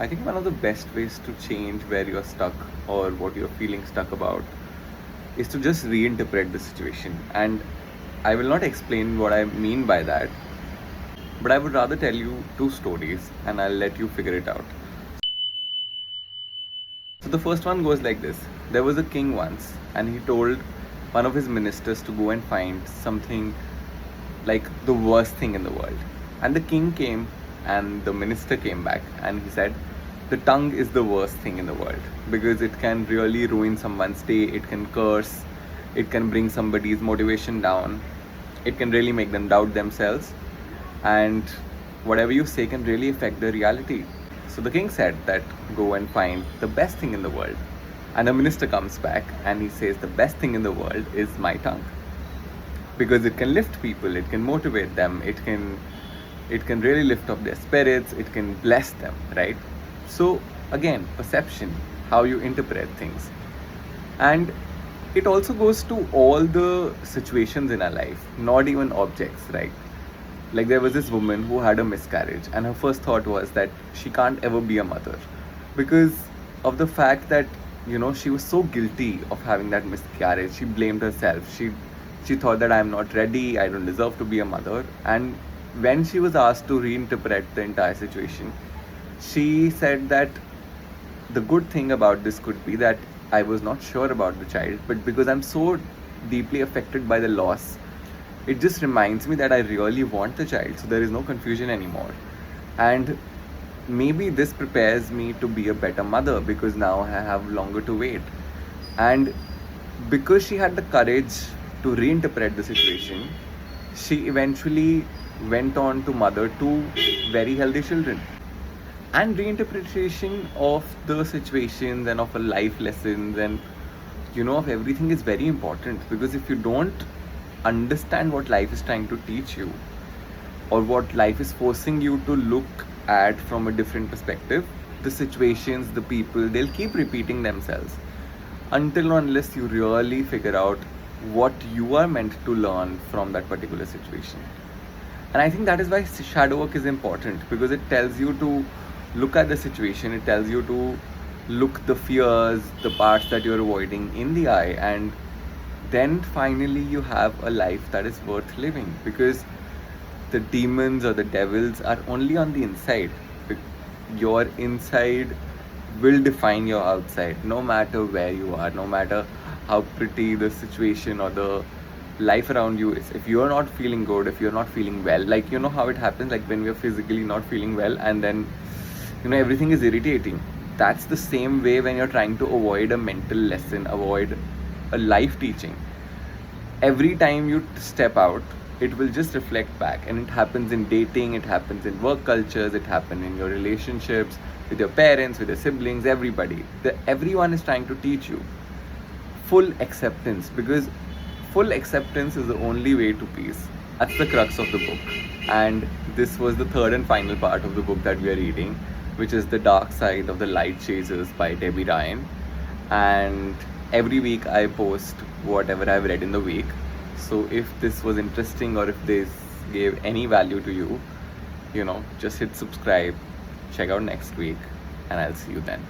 I think one of the best ways to change where you're stuck or what you're feeling stuck about is to just reinterpret the situation. And I will not explain what I mean by that, but I would rather tell you two stories and I'll let you figure it out. So the first one goes like this. There was a king once, and he told one of his ministers to go and find something like the worst thing in the world. And the king came, and the minister came back, and he said, the tongue is the worst thing in the world because it can really ruin someone's day, it can curse, it can bring somebody's motivation down, it can really make them doubt themselves, and whatever you say can really affect the reality. So the king said that go and find the best thing in the world. And the minister comes back and he says the best thing in the world is my tongue. Because it can lift people, it can motivate them, it can really lift up their spirits, it can bless them, right? So again, perception, how you interpret things. And it also goes to all the situations in our life, not even objects, right? Like there was this woman who had a miscarriage, and her first thought was that she can't ever be a mother because of the fact that she was so guilty of having that miscarriage. She blamed herself. She thought that I'm not ready, I don't deserve to be a mother. And when she was asked to reinterpret the entire situation, she said that the good thing about this could be that I was not sure about the child, but because I'm so deeply affected by the loss, it just reminds me that I really want the child, so there is no confusion anymore. And maybe this prepares me to be a better mother because now I have longer to wait. And because she had the courage to reinterpret the situation, she eventually went on to mother two very healthy children. And reinterpretation of the situations and of a life lessons and of everything is very important, because if you don't understand what life is trying to teach you or what life is forcing you to look at from a different perspective, the situations, the people, they'll keep repeating themselves until or unless you really figure out what you are meant to learn from that particular situation. And I think that is why shadow work is important, because it tells you to look at the situation, it tells you to look the fears, the parts that you're avoiding in the eye, and then finally you have a life that is worth living, because the demons or the devils are only on the inside. Your inside will define your outside, no matter where you are, no matter how pretty the situation or the life around you is. If you're not feeling good, if you're not feeling well, like how it happens, like when we're physically not feeling well and then everything is irritating. That's the same way when you're trying to avoid a mental lesson, avoid a life teaching. Every time you step out, it will just reflect back, and it happens in dating, it happens in work cultures, it happens in your relationships with your parents, with your siblings, everybody. Everyone is trying to teach you full acceptance, because full acceptance is the only way to peace. That's the crux of the book. And this was the third and final part of the book that we are reading, which is The Dark Side of the Light Chasers by Debbie Ryan. And every week I post whatever I've read in the week. So if this was interesting or if this gave any value to you, just hit subscribe, check out next week, and I'll see you then.